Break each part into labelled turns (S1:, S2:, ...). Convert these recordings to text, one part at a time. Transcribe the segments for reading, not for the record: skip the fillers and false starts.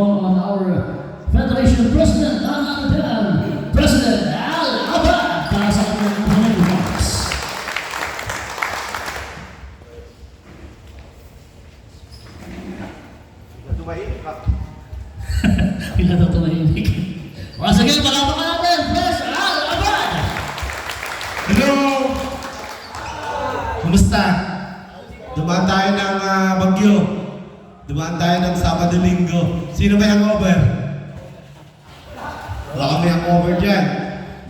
S1: call on our Federation President, none other than President Al Abad, para sa kanyang opening remarks. Bila na tumahimik. Once again, palakpakan natin, President Al Abad!
S2: Hello! Kumusta? Dumaan tayo ng bagyo. Dumaan tayo ng Sabado-Linggo. Sino may hangover? Wala kami hangover dyan.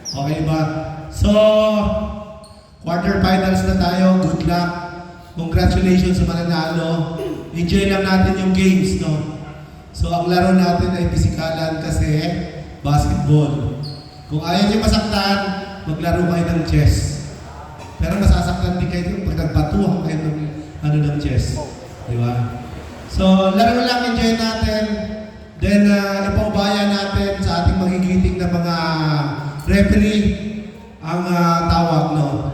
S2: Okay ba? So, quarterfinals na tayo. Good luck. Congratulations sa mananalo. Enjoy lang natin yung games, no? So, ang laro natin ay pisikalan kasi basketball. Kung ayaw niyo masaktan, maglaro kayo ng chess. Pero masasaktan din kayo pag nagbatuhan kayo ng chess. Di ba? So, laro lang, enjoy natin. Then, ipaubaya natin sa ating magigiting na mga referee ang tawag, no?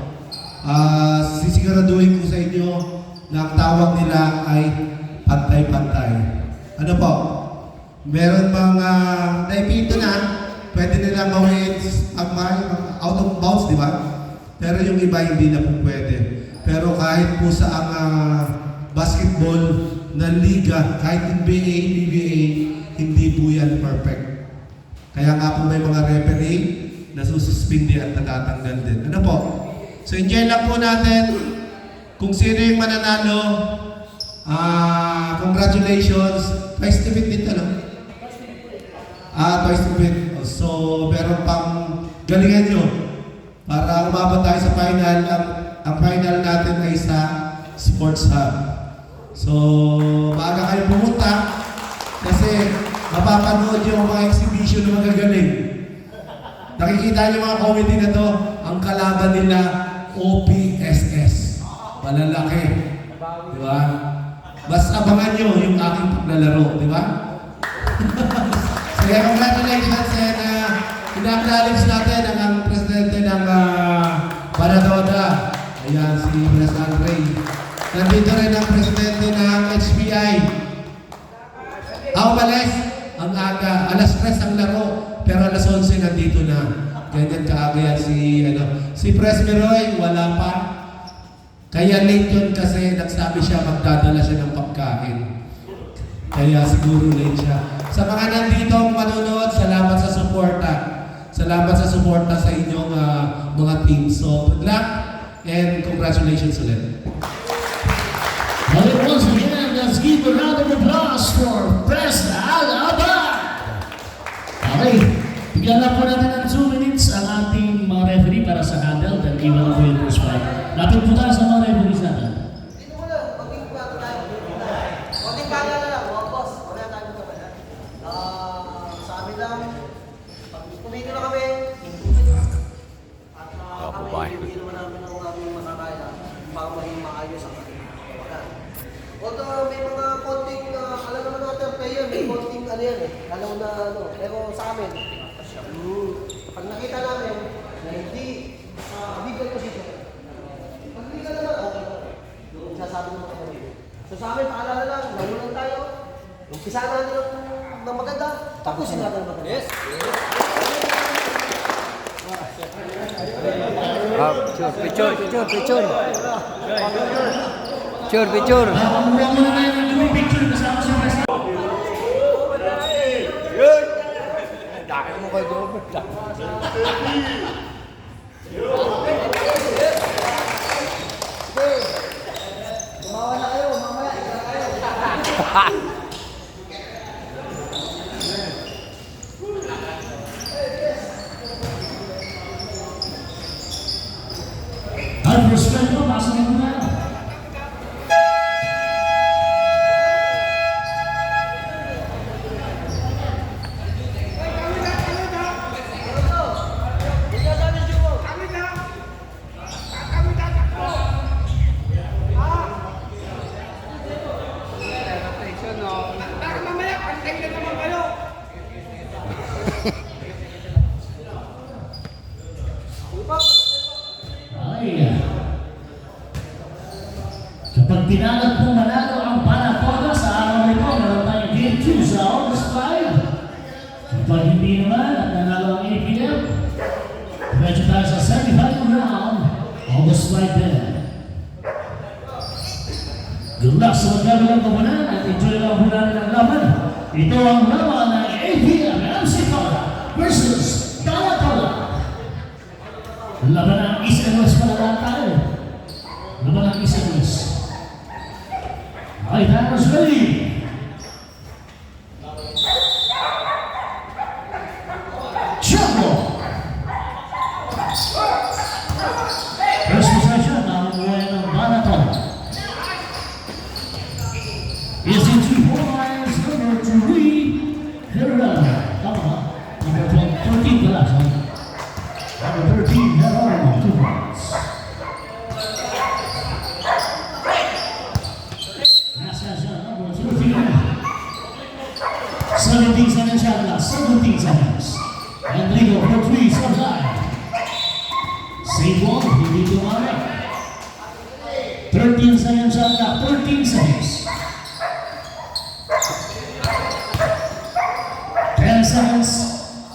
S2: Sisiguraduhin ko sa inyo na ang tawag nila ay pantay-pantay. Ano po? Meron mga naipinto na, pwede nilang gawin out of bounds, di ba? Pero yung iba hindi na po pwede. Pero kahit po sa ang basketball na liga, kahit NBA, PBA, hindi po yan perfect. Kaya nga po may mga referee na sususpindi at natatanggal din. Ano po? So enjoy lang po natin. Kung sino yung mananalo, congratulations. Twice to beat dito, no? Twice to beat. So, meron pang galingan nyo para umabot tayo sa final. Ang final natin ay sa Sports Hub. So, maaga kayo pumunta kasi mapapanood yung mga exhibition na magagaling. Nakikita niyo mga comedy na to, ang kalaban nila OPSS. Malalaki. Di ba? Mas abangan nyo yung aking paglalaro, di ba? Kaya congratulations and ina-acknowledge natin ang presidente ng Baradoda. Ayan, si President Ray. Nandito rin ang presidente ng HBI. Umalis ang aga. Alas 3 ang laro, pero alas 11 nandito na. Ganyan kaaga yan si Pres Meroy, wala pa. Kaya late yun kasi nagsabi siya magdadala siya ng pagkain. Kaya siguro late siya. Sa mga nandito manonood, salamat sa suporta. Salamat sa suporta sa inyong mga team. So, good luck and congratulations ulit.
S1: Well, once again, let's give a round of applause for President Al Abad! Okay, bigyan lang po natin ng 2 minutes ang ating mga referee para sa handle and iwan po yung first fight. Lapit po tayo sa mga referees natin.
S3: Dito mo lang, pag-impact tayo. Konting kaya na lang, mga boss. Wala tayo naman. Sa amin lang, pag kumito na kami, at kami hindi naman namin ang aming makakaya para maging maayos ang ating kawalan. Although may mga konting, alam naman natin, kayo, may konting ano yan eh. Alam na ano, pero sa amin, pag nakita namin na hindi legal position, pag legal naman, okay. Sasabi naman kami. So sa amin, paalala lang, nagulang tayo. Umpisa natin ng maganda, tapusin natin ng maganda. Yes!
S4: Picture.
S1: Muna tayo ng group picture kasama si President.
S3: Tumawa na kayo, mamaya, ika kayo.
S1: Ang respect mo, pasok mo na. Kapag pinanag po manalo ang Panatoga sa araw nito, meron tayong game 2 sa August 5. Diretso tayo sa semi-final round. Almost right there. Good luck sa magkabilang kapunan at enjoy lang po natin ang laban. Ito ang laban ng APM MC Cola versus Dala Cola. Laban ng East and West pala lahat tayo. Laban ng East and West. Okay, timers ready. Jumbo. First possession, nakakuha ng Dala Cola. Is it 2 points, number 3, Herrera. Come on, number 13 pala. Number 13, Herrera, 2 points. Last shot, number 13. 17 seconds shot last, 17 seconds. Enrico for 3, subside. Save one, hindi tumara. 13 seconds shot last, 13 seconds. 10 seconds.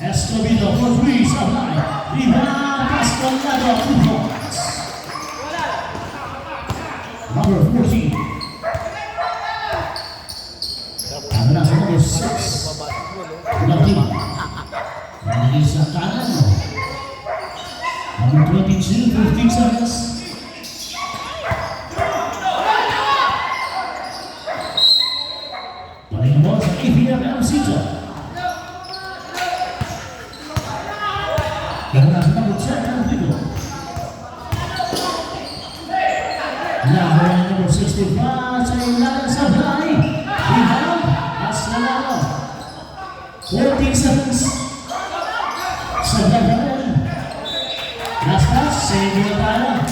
S1: Escobedo for 3, supply. Rebound, Pascualado, 2 points. Number 14. Ano na sa number 6. Latima. Nalagay sa kanan. Number 22, 15 seconds. Balik mo sa APM MC Cola. Karena kita bercakap itu. Nah, nomor 65 saya ulangi Sabrai. Rebound, Aslanado. 14 seconds. Sabrai. Last pass, saya dua tayo.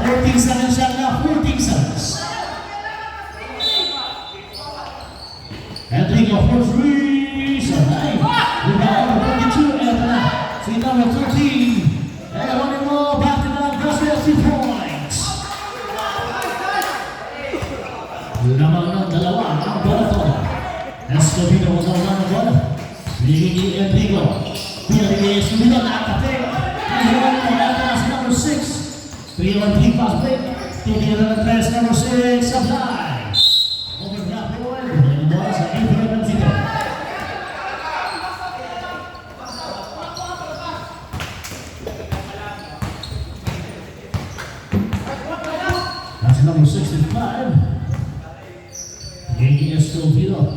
S1: 14 seconds shot na, 14 seconds. Enrico for 3, Sabrai. Rebound, 22, Erna. Si number 13, Geronimo back-to-back basket 2 points. Lamang ng dalawa ang bola to. Escobedo ang dalawa ng bola. Binigay ni Enrico. Binigay ni Escobedo na akate. Pinagawa ng dalawa si number 6. 3-on-3 pass break. Tinira ng 3 number 6, supply. Overdraft ball. Binigay bola sa APM ng Tito. That's number 65. Gigi Escobedo.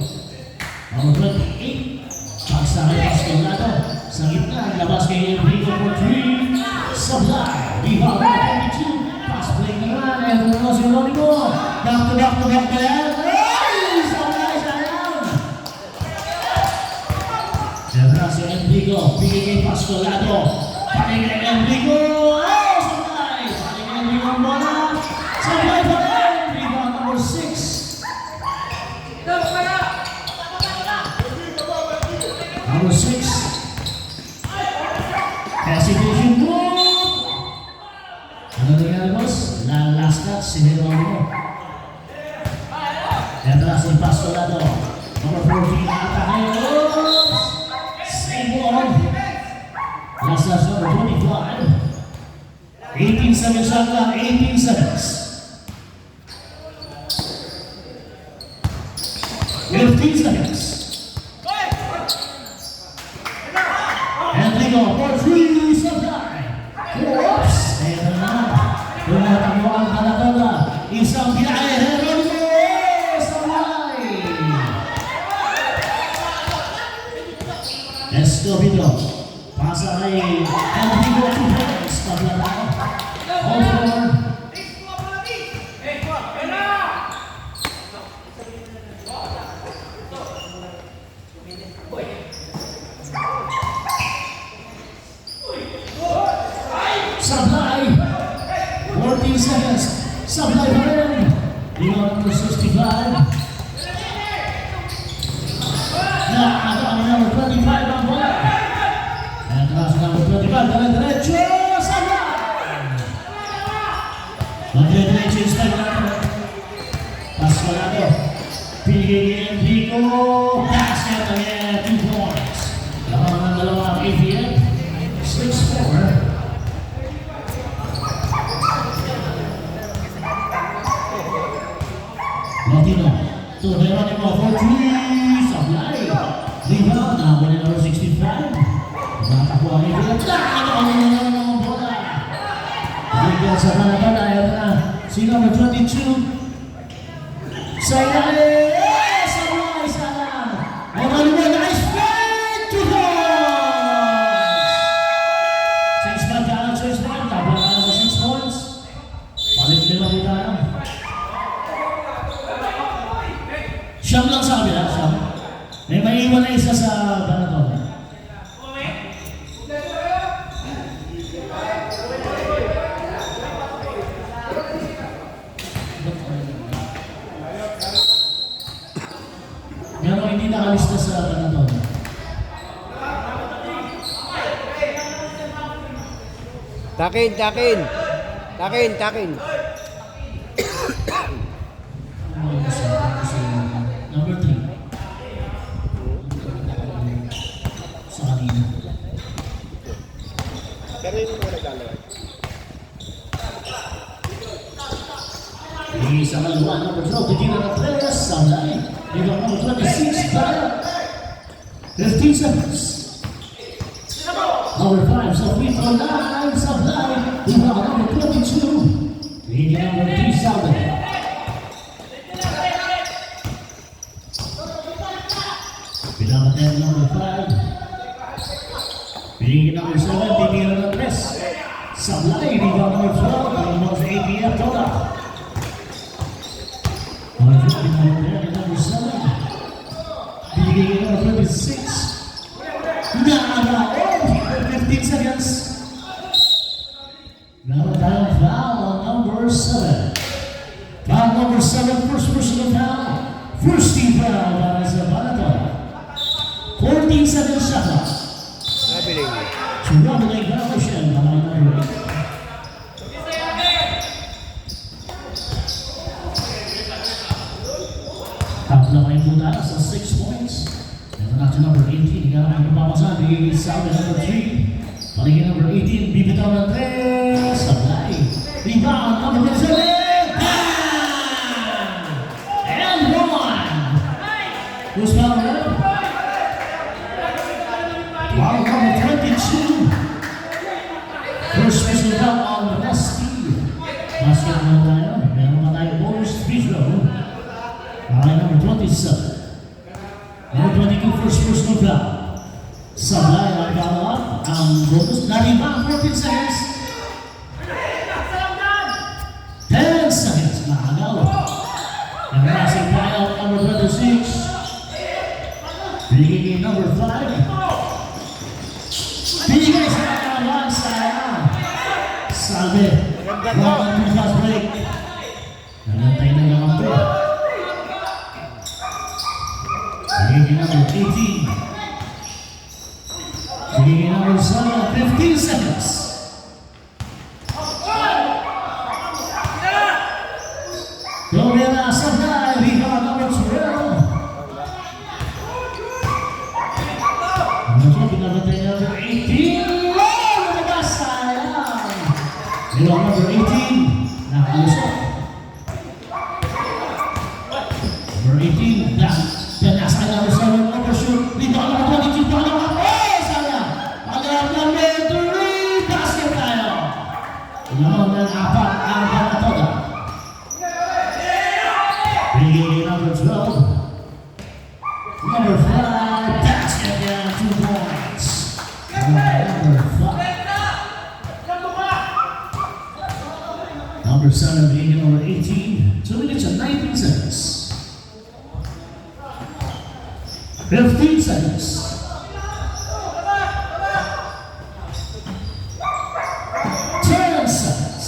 S1: Number 28. Pagsakay Pascualado. Sa gitna, labas kay Enrico for 3. Supply. Rebound number 22. Pass play naman. And wala si Geronimo. Back to back na yan. Ay! Supply siya yan. Siyempre si Enrico. Bigay kay Pascualado. Paling kay Enrico. Oh! Supply. Paling kay Enrico ang bola. Supply pa rin! Rebound number 6. Number 6. Hesitation move! Ano nangyari, boss? Last shot, Geronimo. Ito na si Pascualado. Number 14, atake. Oops! Save one. Last shot, number 25. 18 seconds shot lang, 18 seconds. 15 seconds. Enrico for 3, supply. Oops! Ito na. Tumatamo ang Dala-Cola. Isang binahe, Geronimo! Supply! Escobedo. Pasa kay Enrico 2 points. Paglalaro. All forward. Supply. 14 seconds. Supply pa rin. Rebound number 65. Nakakata ni number 25 ang bola. And si number 25. Diretso. Supply. Mag-diretso yung style natin. Pascualado. Pinigay ni Enrico. Basket again. 2 points. Laman ng dalawa ang APM. 6-4. sa Panatan, ayaw na si number 22. Sa ilalim! Sabay sana! Ang maluwa na is straight to goal! 6 man ka, 6 man. Tapos na ng 6 points. Balik nila mo tayo. Siyam lang sa kabila, siyam. May maiwan na isa sa Panatan. Pero hindi nakalista sa Panatan.
S4: Takin, takin. Takin, takin.
S1: Number 3. Sa kanina.
S4: Pero yung mga naglalaway.
S1: Isa maluwa, number 12, titira na 3, Sablay. Ito number 26, Tayo. 15 seconds. Number 5, sa free throw line, Sablay. Ito number 22. Hindi number 3, Sablay. Pinamatan number 5. Pinigin number 7, titira na 3. Sablay, ito number 12, ang number 8, Pia Toda. Number 7. Binigay number 26. Nakakaon! 15 seconds. Meron tayong foul on number 7. Foul number 7, first personal foul. First team foul para sa Panatan. 14 seconds shot clock.
S4: Nabiling.
S1: Troubling violation by number 8. Tatlo kayo muna sa 6 points. Meron natin number 18. Ikaw ang ipapasa. Bigay sa number 3. Paligid number 18. Bibitaw ng 3. Sablay. Rebound number 7. And 1. Who's foul red? Foul number 22. First whistle foul on the Rusty. Basket naman tayo. Meron pa tayo bonus free throw. Number 27. Number 22, first personal foul. Sablay ang follow up. Ang bonus. Naribang 14 seconds. 10 seconds. Nakagaw. Ang passing foul, number 26. Binigay number 5. Binigay sa kawan. Sayang. Sabi. One fast break. Nagantay na naman ito. Binigay number 18. Binigay number 7. 15 seconds. Romela Sablay. Rebound number 12. Pinabantay number 18. Lumabas. Sayang. Rebound number 18. Nakalusot. Number 18. Nasa number 7. Overshoot. Rebound number 22. Pangalawa. Oh! Sayang. Pangalawa number 3. Basket tayo. Pinamang ng 4 ang Panatoda. Binigay number 12. Number 5. Basket down 2 points. Number 5. Number 7 being number 18. 2 minutes and 19 seconds. 15 seconds. 10 seconds.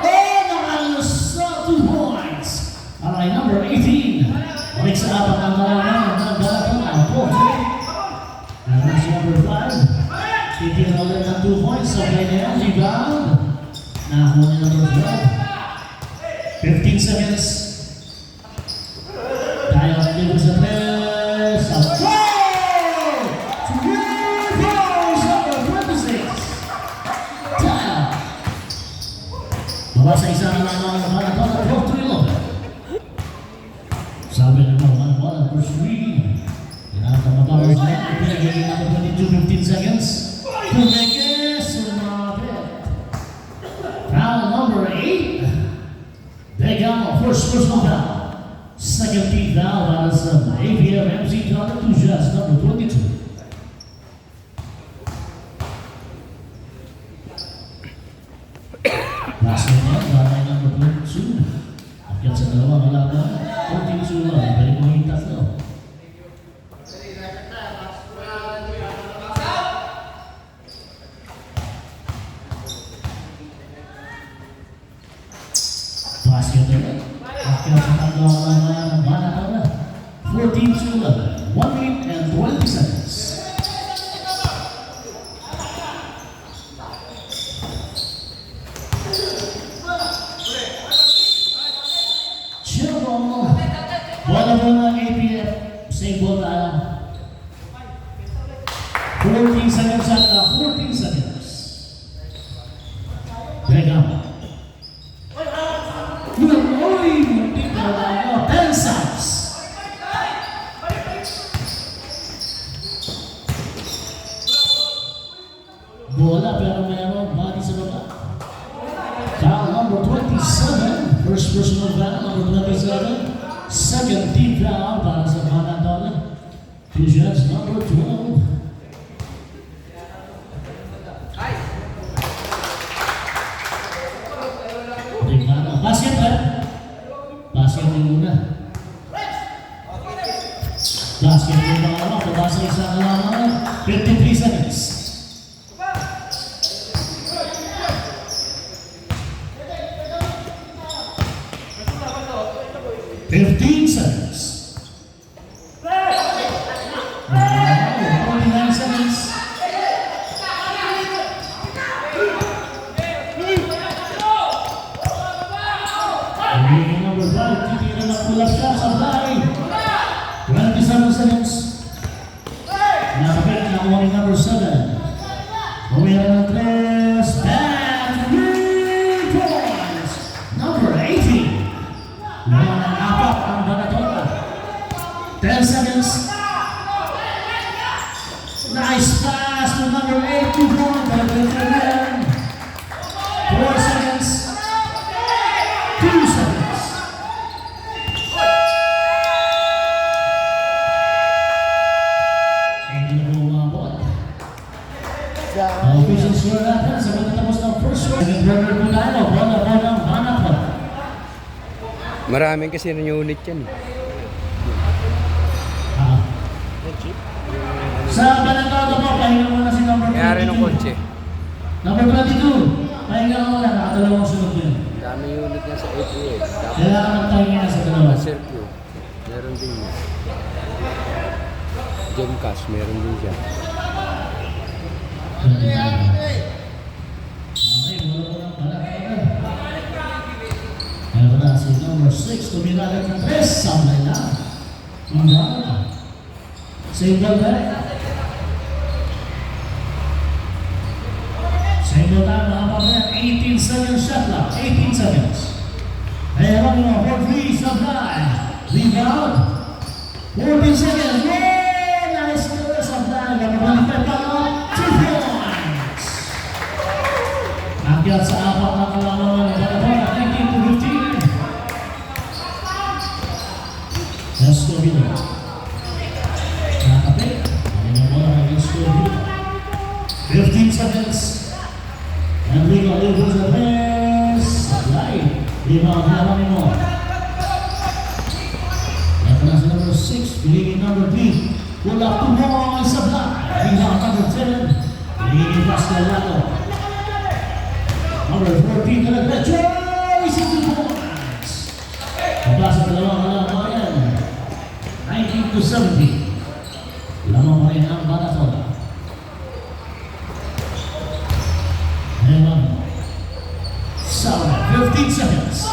S1: And nakalusot 2 points. Alay, number 18. Balik sa apat ang kalaman ng Panatan ang 40. Naman si number 5. Titira ulit ng 2 points. Sabay na yan. Rebound. Nakakuha ni number 12. 15 seconds. Tayo ang libo sa 3. Sa 4! 3 balls number 26. Tayo. Baba sa isa na lang ang Panatan at 12-11. Sabi na naman, 1 versus 3. Pinakamatapos na yan. Pinagiging natin 22, 15 seconds. Kumeke, sumabit. Round first personal foul. Second team foul para sa ABM MC Donner, 2 shots, number 22. Last one, bahay number 22. Akyat sa dalawang halaman, 42 lang, balik mo yung tatlo. Basket ulit. Akyat sa dalawang halaman, ang banat na. 14-11, 1 minute and 20 seconds. Chill ball. Bola po ng APF. Same ball tayo. 14 seconds at 14 seconds. Break up. Uy! Muntik na tayo. 10 seconds. Bola pero meron body sa baba. Foul number 27. First personal foul number 27. Second team foul para sa Mana Dollar. 2 shots number 12. Tingnan. Basket ba? Basket din muna. Basket din muna. Pabasa isang halaman. 53 seconds. Fifteen seconds. 49 seconds. Remaining number 5, titira na pula siya sa bahay. 27 seconds. Nakapit na warning number 7. Umira ng 3. Bad 3 points. Number 18. Naman ang apat ang Banatola. 10 seconds. Nice pass to number 8 to 1. 4 seconds. 2 seconds. Hindi na po umabot. Ang official score natin sa pagtatapos ng first round. Second runner po tayo. Bola po ng Banatola.
S4: Maraming kasi unit yan.
S1: Sa Banatola po, pahinga muna si number 22.
S4: Kaya rin ng kotse.
S1: Number 22, pahinga muna, nakadalawang sunod yun.
S4: Dami unit niya sa APA.
S1: Kailangan magpahinga na sa dalawa.
S4: Circuit. Meron din yun. Gemcast, meron din siya.
S1: Okay, wala ko ng Banatola. Meron na si number 6, tumilagat ng 3, samlay na. Banatola. Single back. Single time, mga 18 seconds shot lang. 18 seconds. Meron mo, 4-3, supply. Rebound. 14 seconds. Yay! Nice goal, supply. Gano'n pa pa. 2 points. Nagyat sa apat na kalamangan. Banatola, 19-15. Let's go, Vito. Nakapit. Ano mo na against Vito. 15 seconds. And we go over the press. Supply. Rebound naman mo. Ito na si number 6. Piligin number 3. Wala tumong sa block. Rebound number 10. Piligin pass na lato. Number 14 na nag-retro. Isa 2 points. Pabasa ka dalawang halaman yan. 19-17. Lamang pa rin ang Banatola. Ewan. 15 seconds.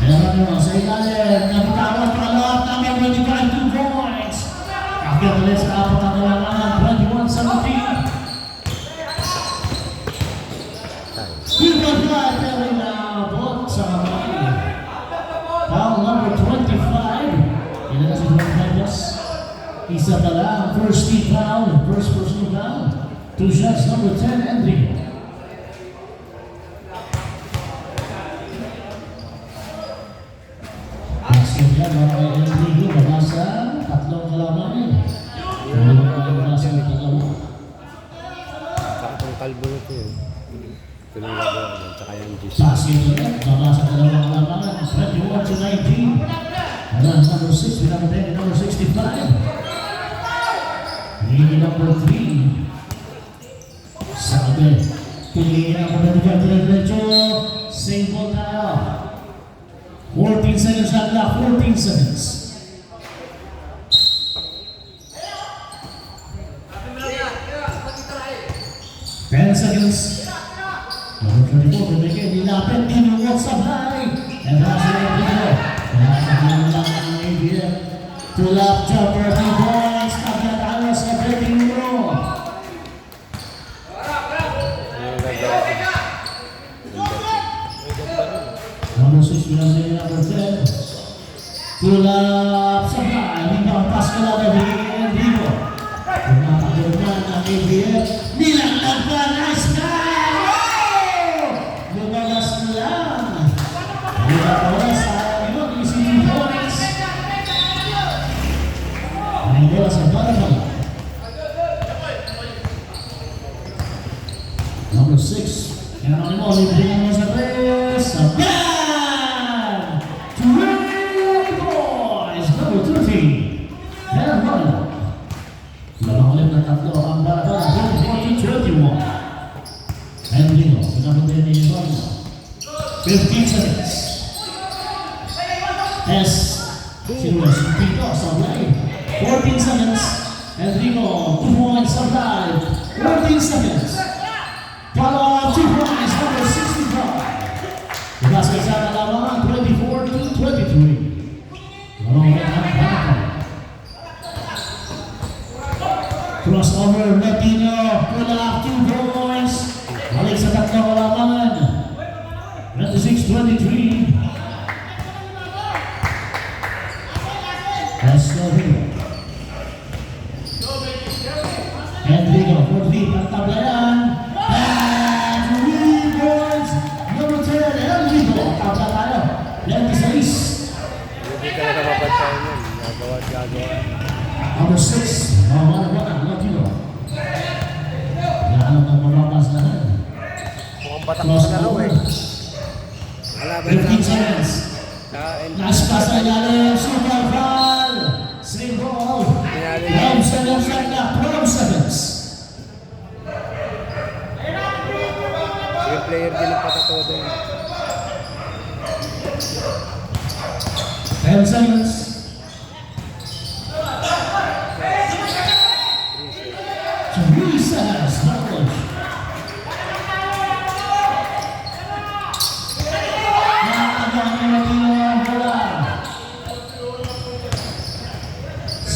S1: Ewan mo sa ilalim. Nabitawan pa lahat namin 25 2 points. Kakit ulit sa apat ang kailangan. 21-17. People fly pero naabot sa kamay. Foul number 25. Ilan na si 25 plus? Isa pa lang, first team foul, first personal foul. 2 shots, number 10, Andrew. basket ulit. Baba sa dalawang labangan. 21-19. Ayan, number 6, with number 10, number 65. Ini number 3. Sabi, piliin ako na dyan, diretso. Same ball tayo. 14 seconds shot clock, 14 seconds. Ten seconds. Number 34, bumigay, nilapit, tinuwag sa high. And that's the end of the video. Kaya lang ang ABF. Pull-up jumper, 3 points. Agad alas sa breaking room. Number 6, binasay number 10. Pull-up sa high. Hindi pass ko lang na bigay ng Rigo. Pumatakot na ng ABF. Nilaglag pa, nice guy! Lumalas na lang. Lumalas sa ibang isipin points. Ang bola sa bottom. Number 6. Kaya naman mo, libre mo sa tres. Sa ban! 20 boys! Number 30. Kaya naman. Lamang ulit na tatlo ang bata. 20-21. And Lino, pinapatay ni Ivan. 15 seconds. S. Sinuwas, Tito, sablay. 14 seconds. Enrico, 2 points, sablay. 14 seconds. Follow 2 points, number 65. Basket sa kalamangan, 24-23. Lamang ulit ang bata. Crossover, Latino, pull up 2 points. Balik sa tatlong labangan. 26-23. That's Slovenia. Enrico, 4 ang tablayan. And 3 points. Number 10, Enrico. Tabla tayo. 26.
S4: Hindi ka na mapantayan yan. Gagawa.
S1: Number 6, Mawala, Latino. Yan ang mababas na rin.
S4: Mukhang batak na laro eh. Kalaban
S1: 15 seconds. Last pass na ilalim, super foul. Same ball. 12 seconds like that, 12 seconds.
S4: Sige player din ang patatodo yun.
S1: 10 seconds. Teresa Smuggler.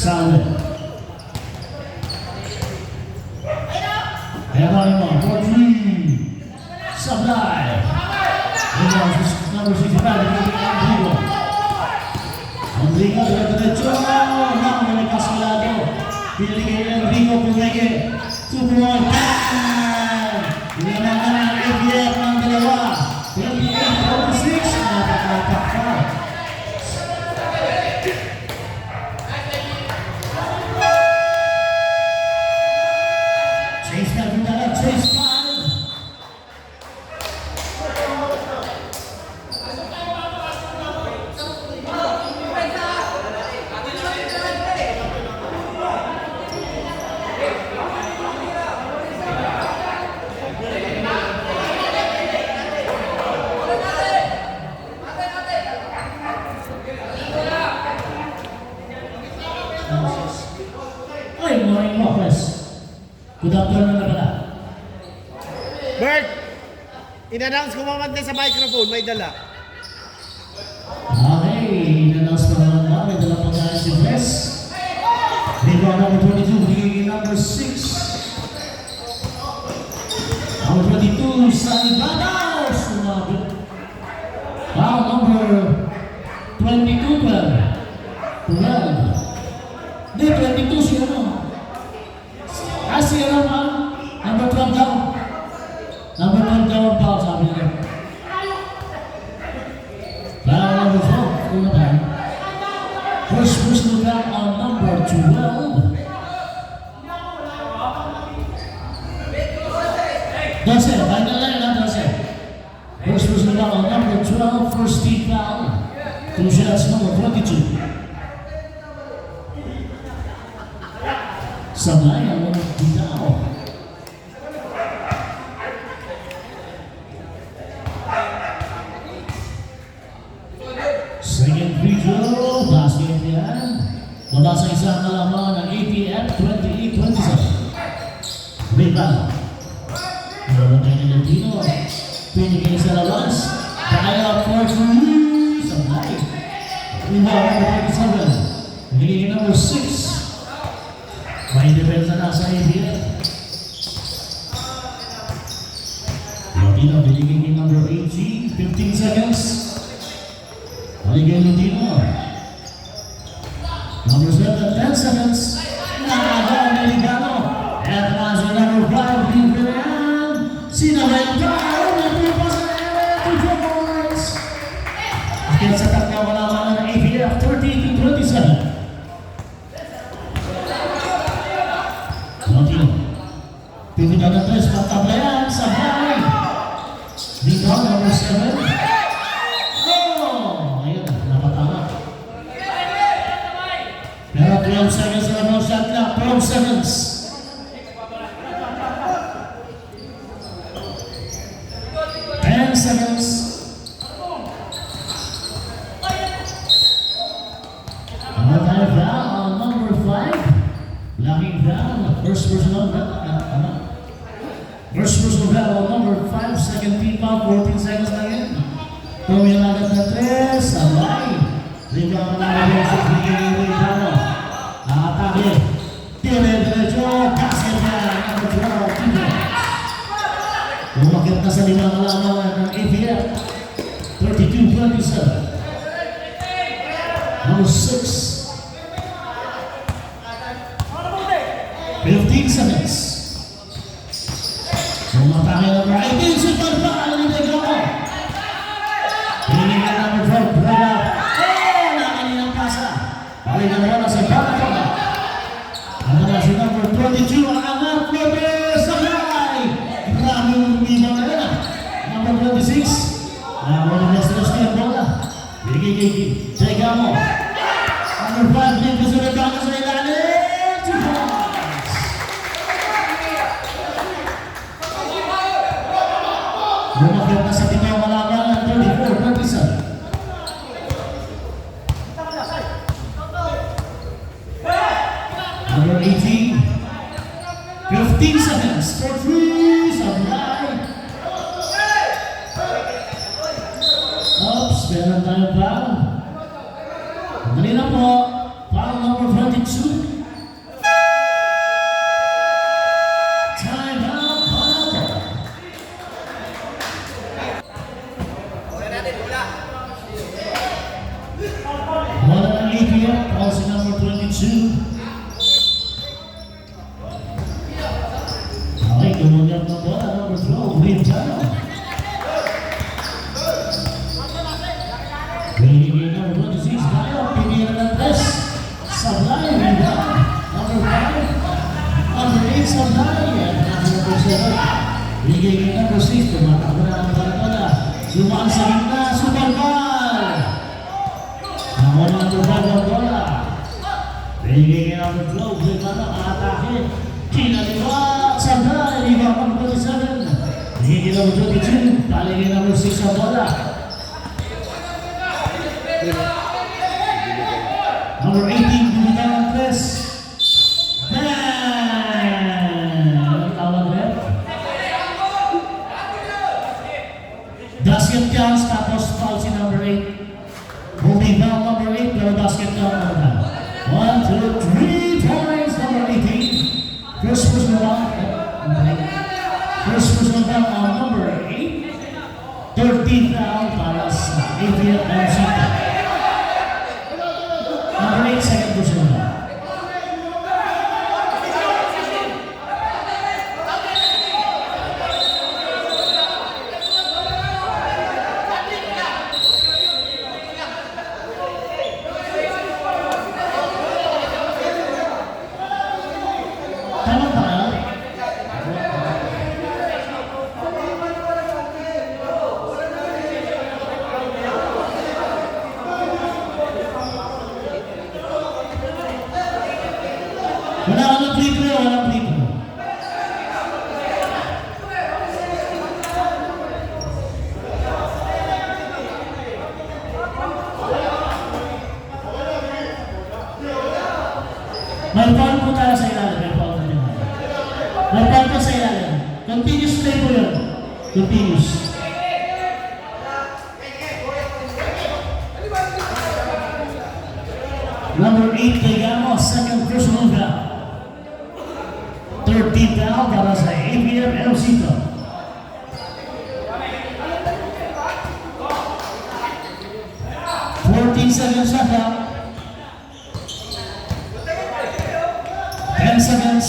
S1: Solid. Ayan mo, 4-3. Supply. Number 65, Enrico. Enrico, diretso. Nakalikas sa lado. Pinigay Enrico, pinigay. 2-point. Hinaman na ng ABF ng dalawa. 28-46. Napakalapak pa. Chase na pinala. Chase five. Ay, morning Lopez. Good afternoon na pala.
S5: Bert! In-announce ko mamantay sa microphone, may dala.
S1: Okay, in-announce pa naman na. May dalang pagkain si Bless. Rico number 22, bigiging number 6. Number 22, Sunny Banaw. Sumabit. Foul number 22, 12. Hindi, 22 si ano. Si ano man. Number 12 daw. Number 12 daw ang foul, sabi nila. Foul number 4. Una tayo. First personal foul on number 12. 12, final line na 12. First personal foul on foul, number 12, first team foul. 2 shots, number 22. Sablay ang mga Bidao. Second free throw, basket yan. Mula sa isang kalaman ng ATF 28-27. Rebound. Nalagay ni Latino. Pinigay sa labas. Kaya for three. Sablay. Rebound number 27. Pinigay number 6. May depensa na sa ABF. Latino binigay number 18, 15 seconds. Maligay Latino. Number 7, 10 seconds. Nakagawa ni Ligano. At nasa number 5, Livian. Sinabay ang tao. Nagpupa sa area to the boards. Akin sa takya wala mga ng ABF, 30-27. Pinigyan ng 3, pagtablayan, sabay. Dito, number 7. Oh! Ayun, napatama. Pero 12 seconds na lang shot clock, 12 seconds. Ten seconds. Ano tayo foul on number 5? Laking foul, first personal foul. First personal foul number 5, second team foul, 14 seconds na yun. Tumingin agad na 3, sabay. Rebound na lang yung 6, bigyan yung Ligano. Atake. Dire-diretso, basket na, number 12, defense. Umakit na sa limang kalaman ng ABF, 32-27. Number 6. 15 seconds. Sumatake number 18, super foul ni Ligano. Pinigyan number 12, right out. Oh, nakaninang pasa. Balik na wala sa Balatoga. Ano na si number 22, ang angat, Lopez, Sabay. Grabe yung umibaw na yun. Number 26, wala na sa ang bola. Bigay kay Ligano. Number 5, Nico Ligano sa ilalim. 2 points. Bumakit na sa tinaw malaman ng 34-27. Number 18, 15 seconds for 3, Sablay. Oops, meron tayong foul. Dali na po, foul number 22. Time out, Balato. Bola ng APF, also number 22. Okay, kumagap ng bola, number 12, Rintano. Pinigay number 26, Bayo, pinigyan ng 3. Sablay, rebound. Number 5, number 8, Sablay. At number 7, pinigay number 6, tumatakbo na ang bola. Lumaan sa gitna, super ball. Nawala number 5 ang bola. Pinigay number 12, Rintano, atake. Kinaliwa, Sablay, rebound number 27. Pinigay number 22, paligay number 6 ang bola. Number 18, binigyan ng 3. Ang tawag rin. Basket counts, tapos foul si number 8. Holding foul number 8, pero basket count number 1, 2, 3 points, number 18. First personal foul. First personal foul on number 8. 13th foul para sa ABF Moncito. Number 8, second personal foul. Tama ba? Nagpanta sa ilalim. Continuous play po yun. Continuous. Number 8, Tegamo, second personal foul. Third team foul para sa ABM Elcito. Seconds shot clock. 10 seconds.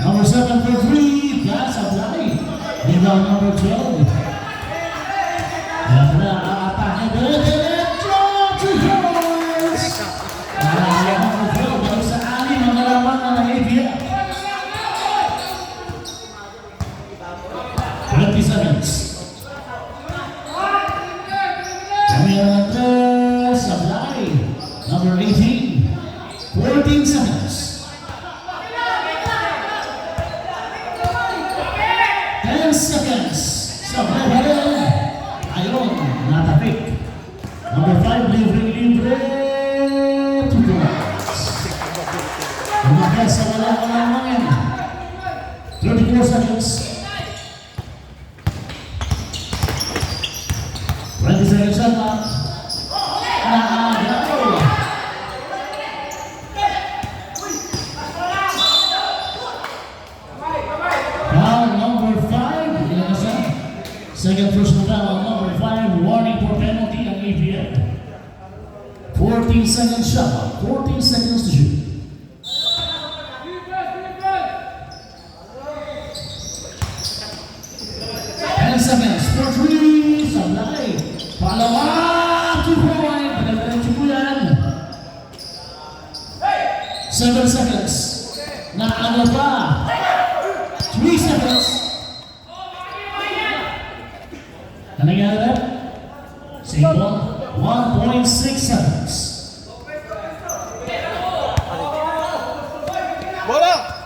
S1: Number 7 for 3. That's a fly. Rebound number 12. Yan na ang atake. Diretso! 2 points! Number 12. Balik sa anim ang nalaman ng ABM. 20 seconds. Supply, number 18, 14 seconds. 10 seconds. Supply pa rin. Ayun, natapik. Number 5, libre. 2 points. Umakas sa wala mangin. 34 seconds. 20 seconds shot clock. Foul number 5. Ilan na siya? Second personal foul number 5. Warning for penalty ng ABM. 14 seconds shot clock. 14 seconds to shoot. Seconds for 3. Supply. Palawa. 2 point. Pinag-diretso po yan. 7 seconds. Naano pa. 3 seconds. Ano nangyari na? Same ball. 1.6 seconds.
S5: Bola!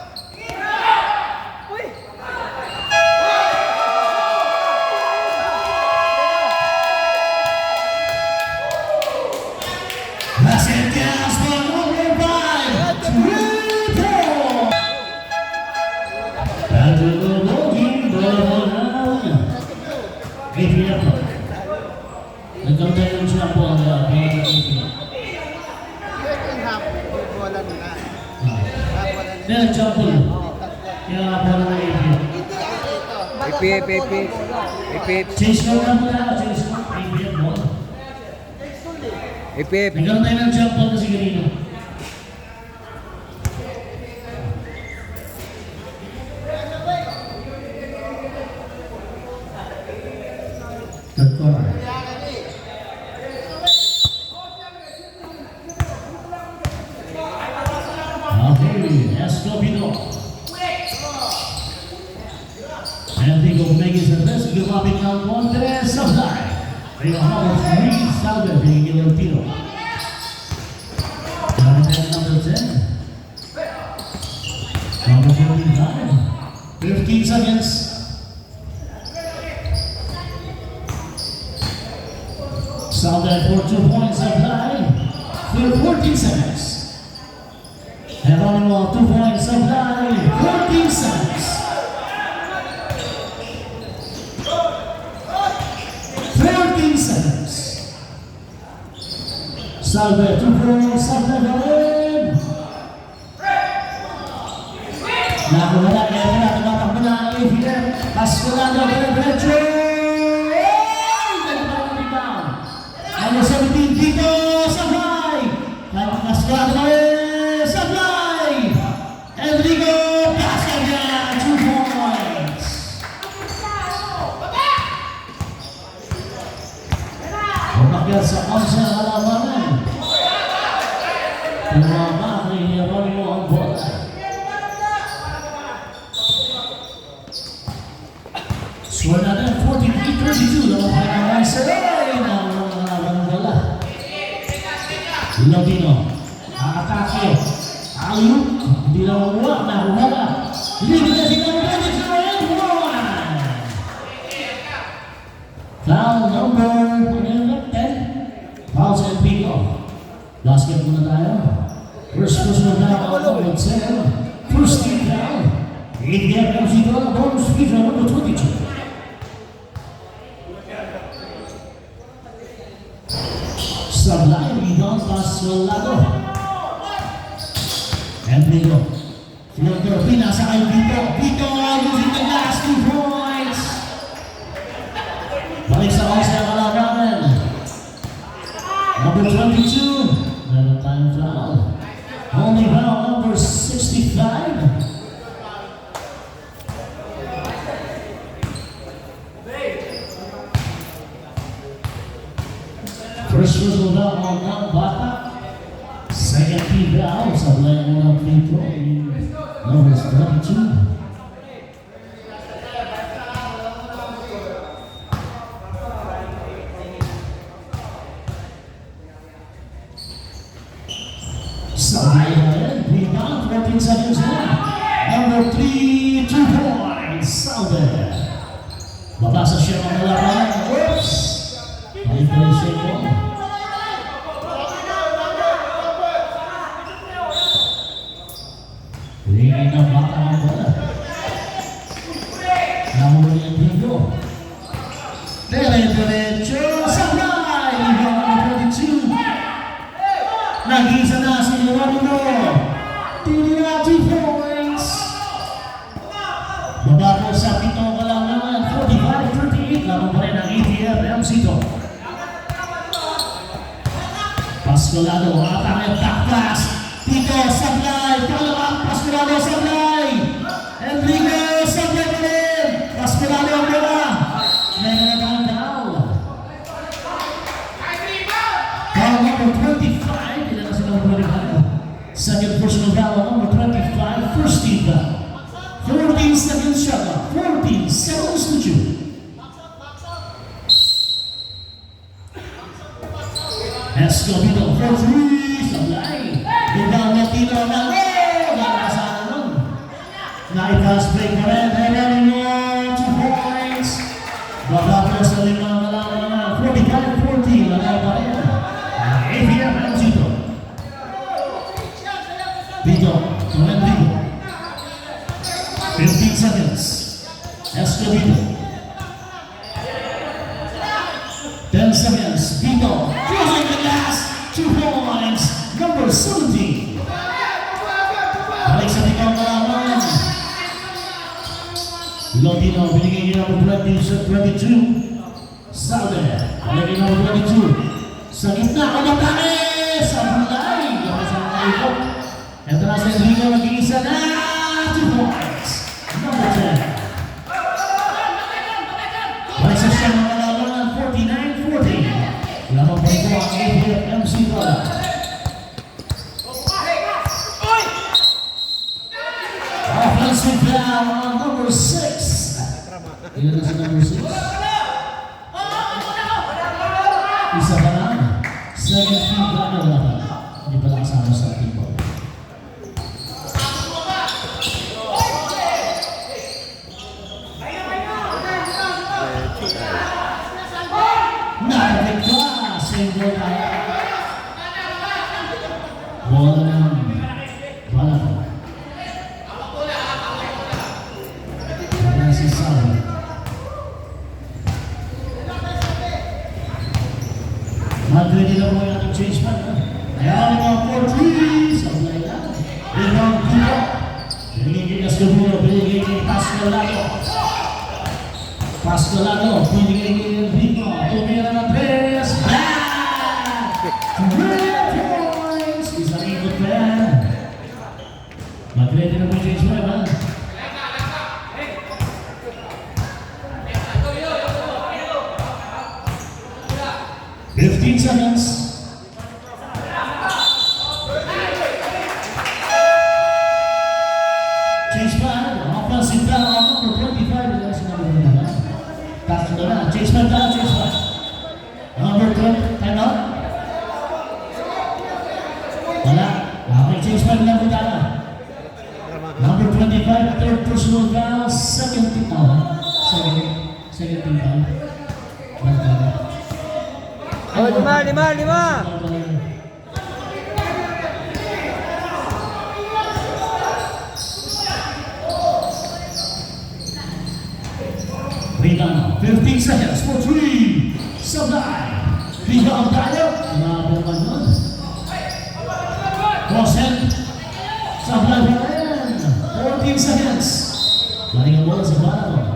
S1: Gas for number 5. 3 points. And the bogey ball down. ABM. Nagkaroon tayo ng siya po ang ABM.
S4: Bola nila.
S1: Hindi, nag-jump po lang. Kaya nga po ng ABM.
S4: Ipip.
S1: Change ko lang po na. Change ko. ABM mo.
S4: Ipip.
S1: Nagkaroon tayo ng jump ball kasi kanina. Third quarter. Okay, Escobedo. And they go make his best. Lumapit ng kontre sa fly. They are number 3, Salve, bigyan ng tiro. Number 10. Number 45. 15 seconds. Salve for 2 points of line. For 14 seconds. Geronimo, 2 points of line. 14 seconds. 14 seconds. Salve, 2 points, Salve pa rin. Nakuha na, tumatakbo na ang ABM. Pascolano, diretso. Number 17, Dito, Sabay. Pascolano pa rin, Sabay. Enrico, Pascal, 2 points. Umakyat sa 11 na kalabanan. Tumama kay Geronimo ang bola. Score natin 43-32 na mapakinaman sa rin ang mga kalaban ng bola. Logino, atake. Ayun, hindi na mamuha, nakuha na. Hindi na sinabagay sa end one. Foul number 10. Fouls and pick off. Basket muna tayo. First personal foul number 10. First team foul. ATM MC Dora bonus free throw number 22. Sablay, rebound pass Solado. Enrico. Filter, pinasa kay Vito. Vito using the last 2 points. Balik sa kong sa kalabanan. Number 22. Meron tayong foul. Only foul number 65. First whistle down on ng bata. Second team down sa line ng free throw. Number 22. Saudi ahead, rebound, 14 seconds left. Number 3, 2 points, Saudi. Babasa siya ng laban. Oops! May pressure ko. Tingin ng bata ng bola. Nahuli ang Diego. Diretso sa fly! Rebound number 22. Nag-isa na si Geronimo. Tili na 2 points. Baba po sa pito ka lang naman. 45-38. Lamang pa rin ang ATM MC to. Pascolado. Atang at takpas. Tito Sablay. Kalawang Pascolado Sablay. Enrico Sablay pa rin. Pascolado ang bola. Meron na ang foul. Foul number 25. Second personal foul number 25, first team foul. 14 seconds shot clock, 14 seconds to shoot. Escobedo for 3, Sablay. Rebound na Tino na gagasahan nun. Na-i-pass break pa rin, Geronimo, 2 points. Babakla sa limang kalaman, 45-40, lagay pa rin. ATM MC to. Vito, to Enrico. 15 seconds. Escobedo. 10 seconds. Vito. Closing the last 2 points. Number 17. Balik sa tingkang kalaman. Lodino, binigay niya number 22. Saudi. Binigay number 22. Sa gitna, kamatake! Sa bulay. Sa bulay. Ito na sa Enrico, mag-iisa na 2 points. Number 10. Balik sa siya mga laban, 49-40. Lamang pa ito ang ATF MC Dora. Offensive foul on number 6. Ilan na sa number 6? Isa pa lang. Second team foul na wala pa. Hindi pa lang kasama sa team ball. Nakakita! Single na. Bola ng Balato. Wala si Saul. Mag-ready na po yung ating change man. Ayan ang mga 4-3. Sablay lang. Rebound Vito. Binigay kay Escobedo. Binigay kay Pascolado. Pascolado. Binigay kay Enrico. Tumira na 3. Back! 3 points! Isang ikot pa yan. Mag-ready na po yung change man. Ha? 15 seconds. Change pad, offensive foul number 25. Ito si number 25. Tapos na na. Change pad na, change pad. Number 20, time out. Wala. Okay, change pad lang kita na. Number 25, third personal foul, second team foul. Second team foul.
S4: Oh, lima.
S1: 15 seconds for 3. Sablay. Rebound tayo. Grabe naman yun. Rosen. Sablay pa rin. 14 seconds. Balik ang bola sa bala.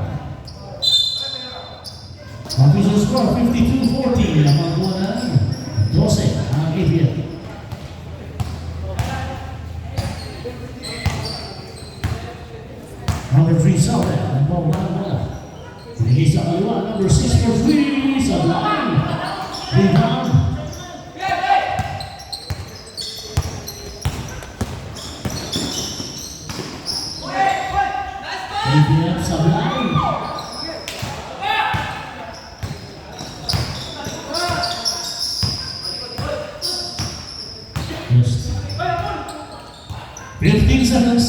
S1: Official score 52-40. Ang mga buwan na 12 ang APL. Number 3, Sablay. Ang ball na bola. Pinigay sa kaliwa. Number 6 for 3. Sablay. Rebound. APL Sablay. Just 15 seconds.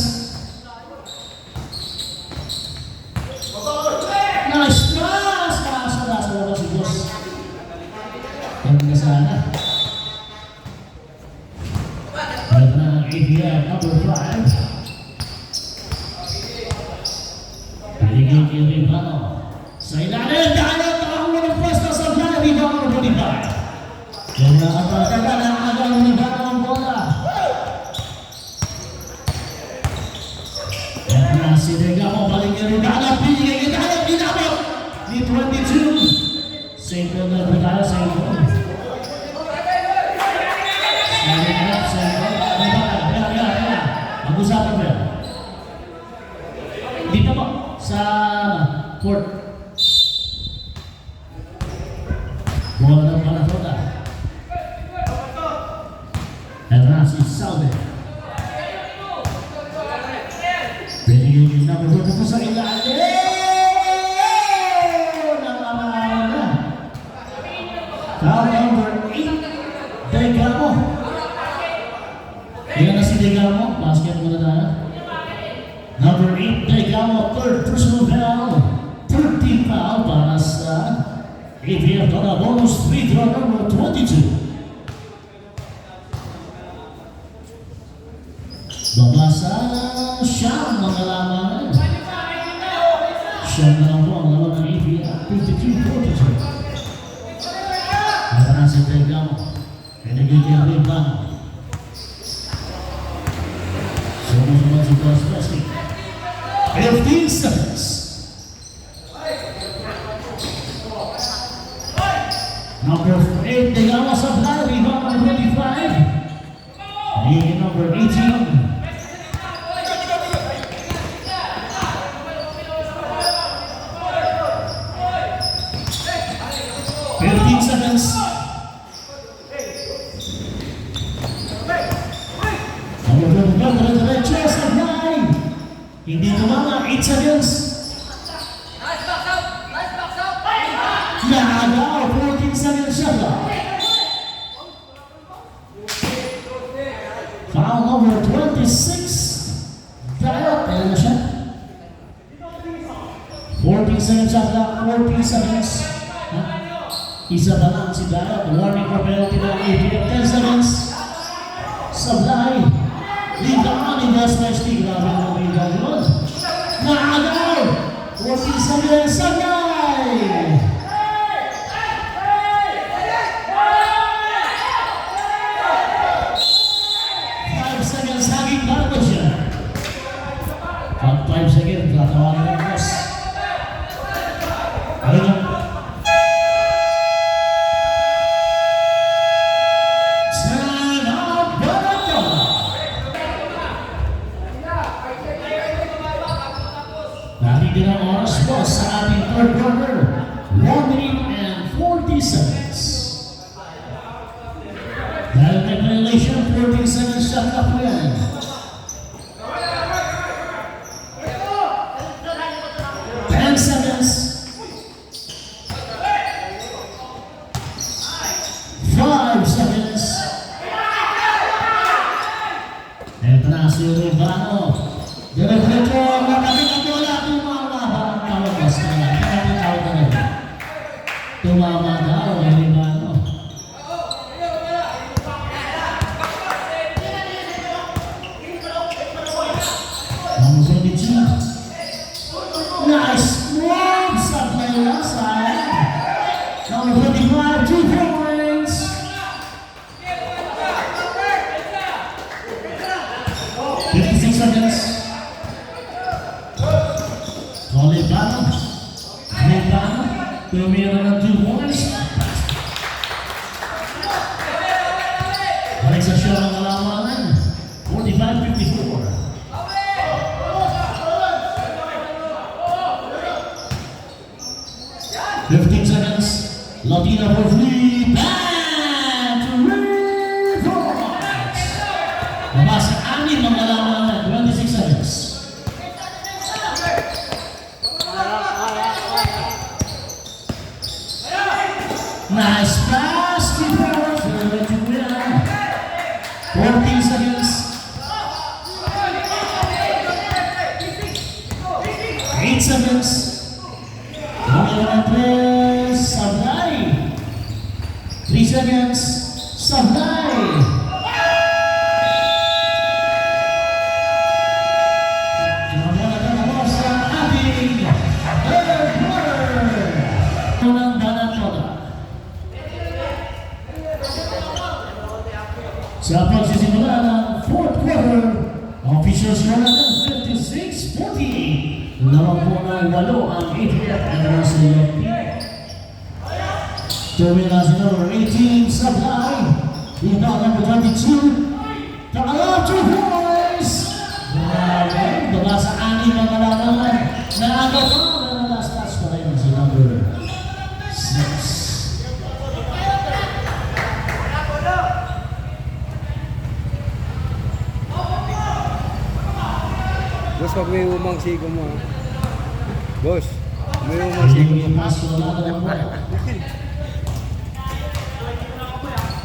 S1: Nice pass! Nakasala sa labas si Boss. Ganda sana. Ito na ang APL number 5. Pinigil kay Rivano. Sa ilalim, dahil nakakuha ng pwesto sa Sablay. Rivano 25. Yung nakapagdaga ng agang Rivano ang bola. At na si Degamo, balik niya Rivano. Pinigil kay Degamo, pinabot ni 22. Same goal na Rivano, same goal. Same goal. Kaya. Mag-usapan ba? Dito po, sa court. Bola ng Manatota. Ito si Saudi. Pinigil na po sa ilalim. Nangangalan na. Foul number 8. Degamo. Ilan na si Degamo? Basket muna tayo. Number 8, Degamo, third personal foul. 13 foul para sa APL para bonus free throw number 22. Babasa Siyam mga laman. Siyam na lang po ang laman ng APL. 52-42. Ito na si Degamo. Pinagigil Rivano. Sumusunod si Boss Wesley. 15 seconds. Number 8, Degamo Sablay. Rebound number 25. Leading number 18. Hindi tumama, 8 seconds. Naagaw, 14 seconds siya ba? Foul number 26. Dayot, kaya na siya. 14 seconds siya ba? 14 seconds. Isa pa lang si Dayot. Warning for penalty ng APL. 10 seconds. Sablay. Rebound ni West Wesley. Grabe ang rebound yun. Naagaw! 14 seconds. Sablay! Haging bago siya. Pag 5 seconds, tatawagan ng boss. Ayun na. Natigil ang oras po sa ating third quarter. 1 minute and 40 seconds. Dahil may violation, 14 seconds shot clock po yan. 10 seconds. 5 seconds. Ito na si Rivano. Diretso, nakapit ang bola. Tumama ba ang tawag mas na yan? Kaya tawag na rin. Tumama daw ang Rivano. Rivano. Rivano. Tumira ng 2 points. Balik sa siya ng alamangan. 45-54. 15 seconds. Latina for 3. Back to Rivers. Nabasa 6 ng alamangan. 26 seconds. Nice pass to Rivers. They're to win. 14 seconds. 8 seconds. Sablay. 3 seconds. Sablay. Tinamon sa ating third quarter. Unang Danatoda. Sa pagsisimula ng fourth quarter, official score ng 56-40. Lamang po ng 8 ang ATF at sa UP. Tumira si number 18, Sablay. Rebound number 22. Takala, 2 points. Grabe, dala sa 6 ng malaman. Naagaw pa ng last touch pa rin si number 6.
S4: Boss, pag may umang sigo mo. ah. Boss, may umang sigo mo.
S1: Hindi pass ko wala ng ball.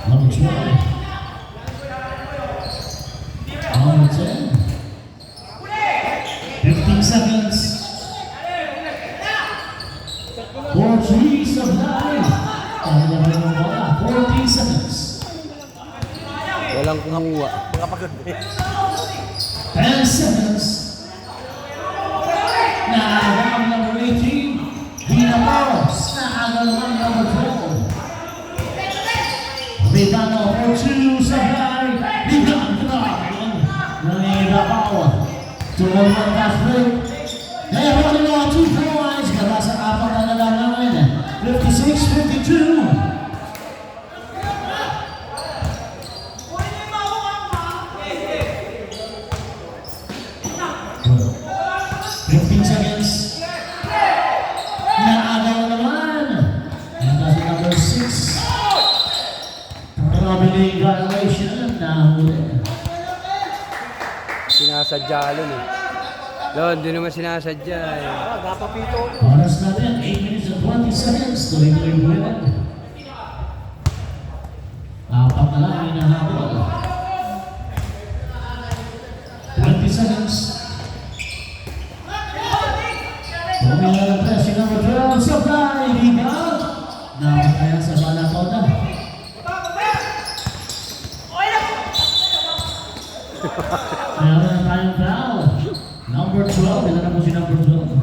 S1: Number 12. Number 10. 15 seconds. 4-3 Sablay. Kaya naman ng bola. 14 seconds.
S4: Walang kumuha.
S1: 10 seconds. Naagaw number 18. Dinapos. Naagaw naman number 12. Ribano for 2. Sablay. Ribano na. Nangibabaw. 2-1 fast break. They're running on 2 points. Kaya sa 4 na nalaman. 56-52. Naagaw naman. And that's number 6. Traveling violation na huli.
S4: Sinasadya lun eh. Lon, di naman sinasadya eh.
S1: Oras natin, 8 minutes and 20 seconds. Tuloy-tuloy buwan. 4 na lang ang hinahabol. 20 seconds. Pumila ng press si number 12. Sablay. Rebound. Nakakaya sa balakaw na. Meron na tayong foul. Number 12. Ilan na po si number 12?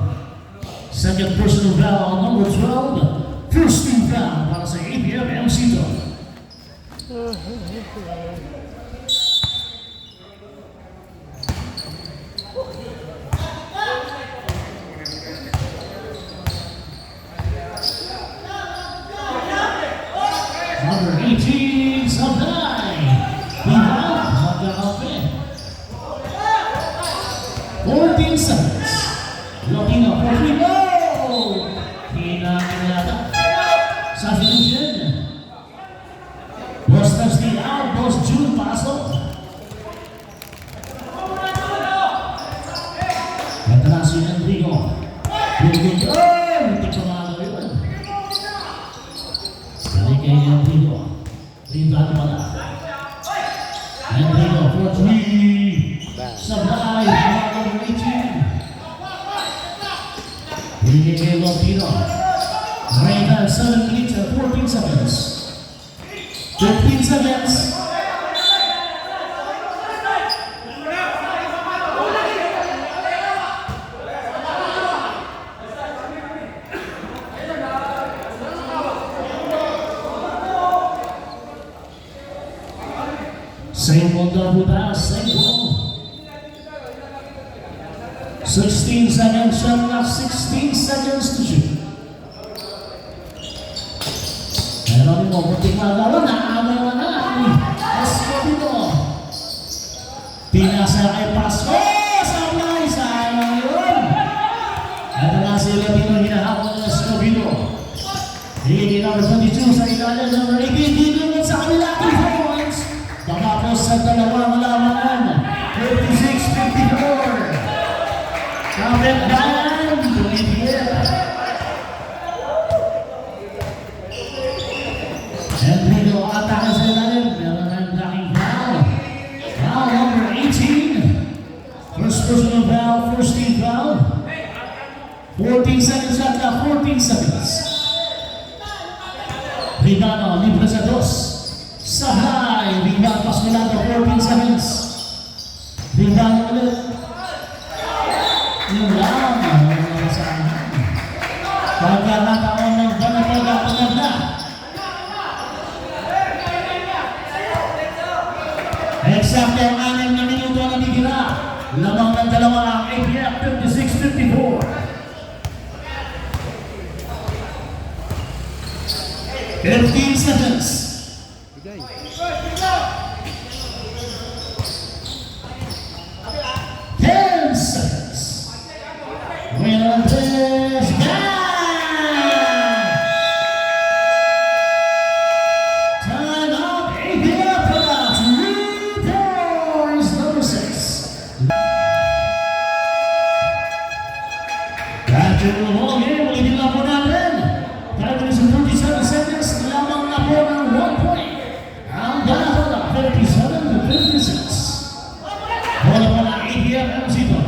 S1: Second personal foul on number 12. First team foul para sa APM MC to. Number 18, Sablay. Rebound, magkakape. 14 seconds. Latina for 3. No! Hinangin sa Philippine. Boston Steel out. Boss June pasok. Ganda si Enrico. Enrico. Hindi ko malo yun. Balik kay Enrico. Rebound pala. Enrico for 3. Sablay. Number 18. Bigay kay Lotino. Reyna, 7 minutes and 14 seconds. 15 seconds. Same ball, double pass, same ball. 16 seconds, shot clock, 16 seconds to shoot. Meron mo, munting maglawan, naamay na ang Escobedo. Pinasa kay Pasco, sablay, sayang yun. Ito na si Latino, hinahabol ng Escobedo. Higit number 22 sa ilalim, number 18, dito sa kanila, 2 points. Tapos sa dalawang labanan, 56-54. Kapit bayan, Bolivia. Enrico atake sa ilalim, meron ng blocking foul. Foul number 18. First personal foul, first team foul. 14 seconds shot clock, 14 seconds. Ridano, libre sa dos. Sahay, rebound pas nila to 14 seconds. Rebound ulit. Yung lang, ang nasahan. Pagkakataon ng Banataga, pagkakataon na. Eksakto ang 6 na minuto na nitira. Lamang ng dalawa ang APF 56-54. 15 seconds. 10 seconds. Winner is down. Time up, APF Products, 3 points, number 6. Dahil yung whole game, ulitin lang po natin. Dahil sa 37 seconds, lamang na po ng 1 point. Ang Banataga, 57-56. Wala po ng APF MC to.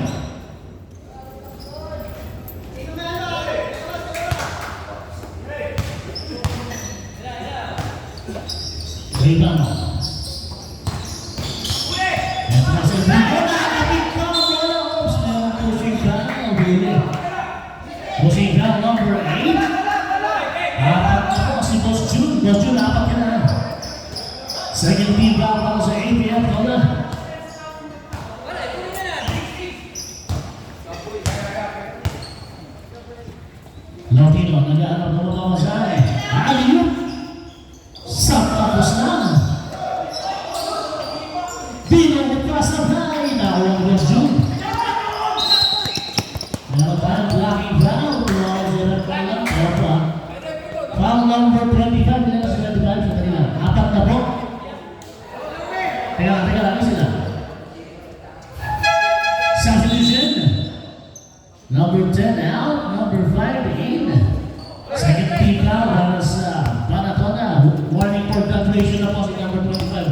S1: Rebound. Ito na sa Enrico, nakakapit ko, wala ops. Meron pushing down, Billy. Pushing down number 8. Apat na po si Boss June. Boss June, apat ka na. Second team foul para sa APF. Wala. Latino, nag-aanap na magkawasay. Alley-oop. Tapos na. Binugpas na tayo. Nawang Boss June. Meron tayong blocking foul. Foul number 25. Bilang na sila 25 sa kanila. Apat na po. Teka lang sila. Substitution. Number 10 out. Number 5 in. Second team foul para sa Banataga. Warning for graduation na po si number 25.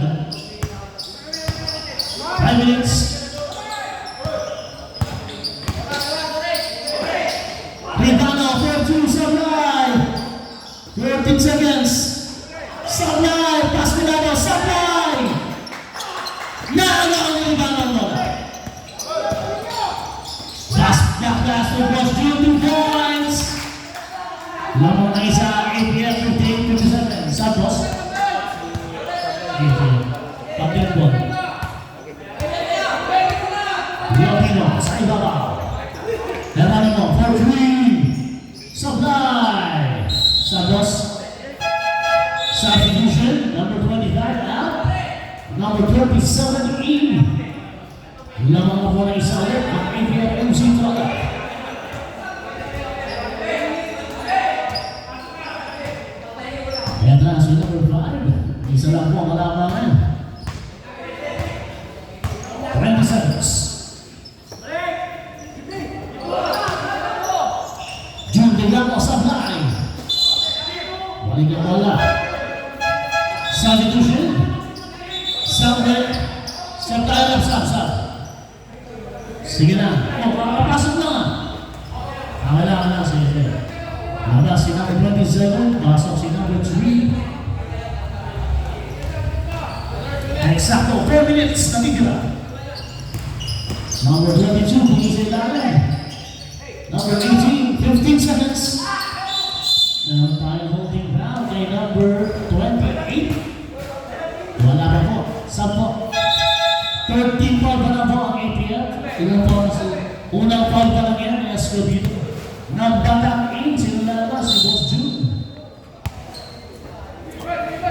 S1: 5 minutes. Ridano, 4-2, Sablay. 14 seconds. Sablay, pass Ridano, Sablay. Naano ang Ridano mo. Back to Boss June, 2 points. Lamang na isa, APF 58-57. Santos. Pag-inbon. Latino, sa ibabaw. Latino, 4-3. Sablay. Santos. Substitution, number 25 out. Number 37 in. Lamang na po na isa ulit. Ang APF MC Troga. Ayan na, si number 5. Isa lang po ang kalamangan. 20 seconds. June Digamo, Sablay. Balik ang bola. Substitution. Sablay. Sablay, sab. Sige na. Papasok na. Kailangan na, sige. Nabas si number 27, pasok si number 3. Eksakto, 4 minutes na titira. Number 22, bigay sa ilalim. Number 18, 15 seconds. Meron tayong holding foul kay number 28. Wala pa po, 10 po. 13 po ba na po ang APF? Ilan po na sila? Unang foul pa lang yan, Escobedo. Nagbatak in, sino lalabas? Si Boss June.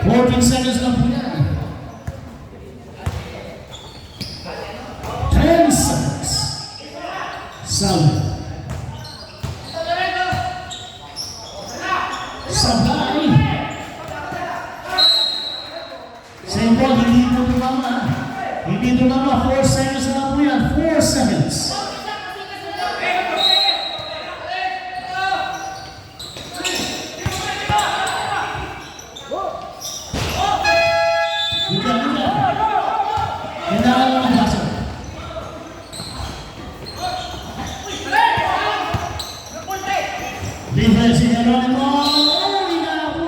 S1: 14 seconds lang po yan. 10 seconds. Sabi. Sabay. Same ball, hindi ito tumama. Hindi tumama, 4 seconds lang po yan. 4 seconds. Bukan. Kailangan mo ng basa. Defense si Geronimo. Hindi na ako.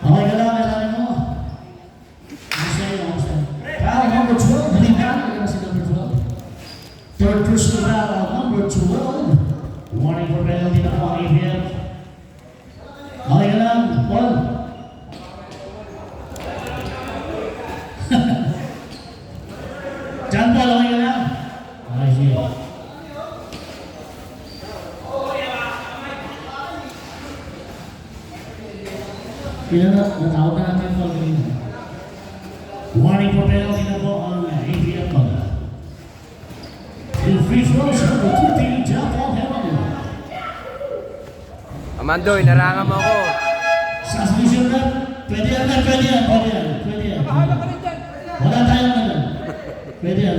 S1: Okay ka lang, Geronimo. Kamusta yun, kamusta? Foul number 12. Balik na. Kaya si number 12. Third personal foul, number 12. Warning for penalty na po ang ABF. Okay ka lang, Paul. John Paul, okay ka lang? Okay, sige. Natawag na natin Paul kanina. Warning for penalty na po ang ABF Paul. In free throws, number 13, John Paul Hamilton.
S4: Amando, inarangan mo ako.
S1: Sa solution na, pwede yan. Wala tayong ganun. Pwede yan.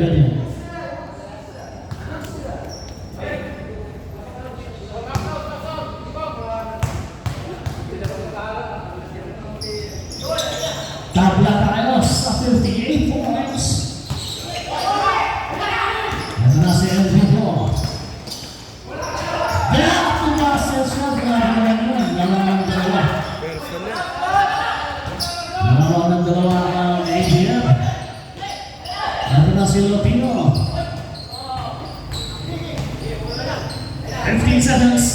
S1: Tabla tayo sa 58 points. Ito na si Enrico. Kaya tumasin siya, grabe naman yun. Lalawang dalawa. Lalawang ng dalawa ang AGM. Ito na si Lotino. 15 seconds.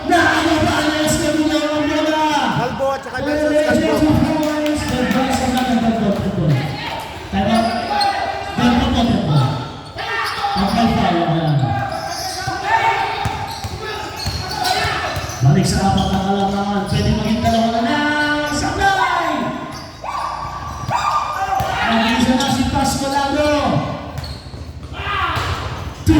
S1: Nakakapayas na mula ang mga.
S5: Albo at saka Benson Casbo.
S1: Balik sa apat na kalamangan. Pwede maging dalawa na lang. Sabay! Nag-isa na si Pascolado. 2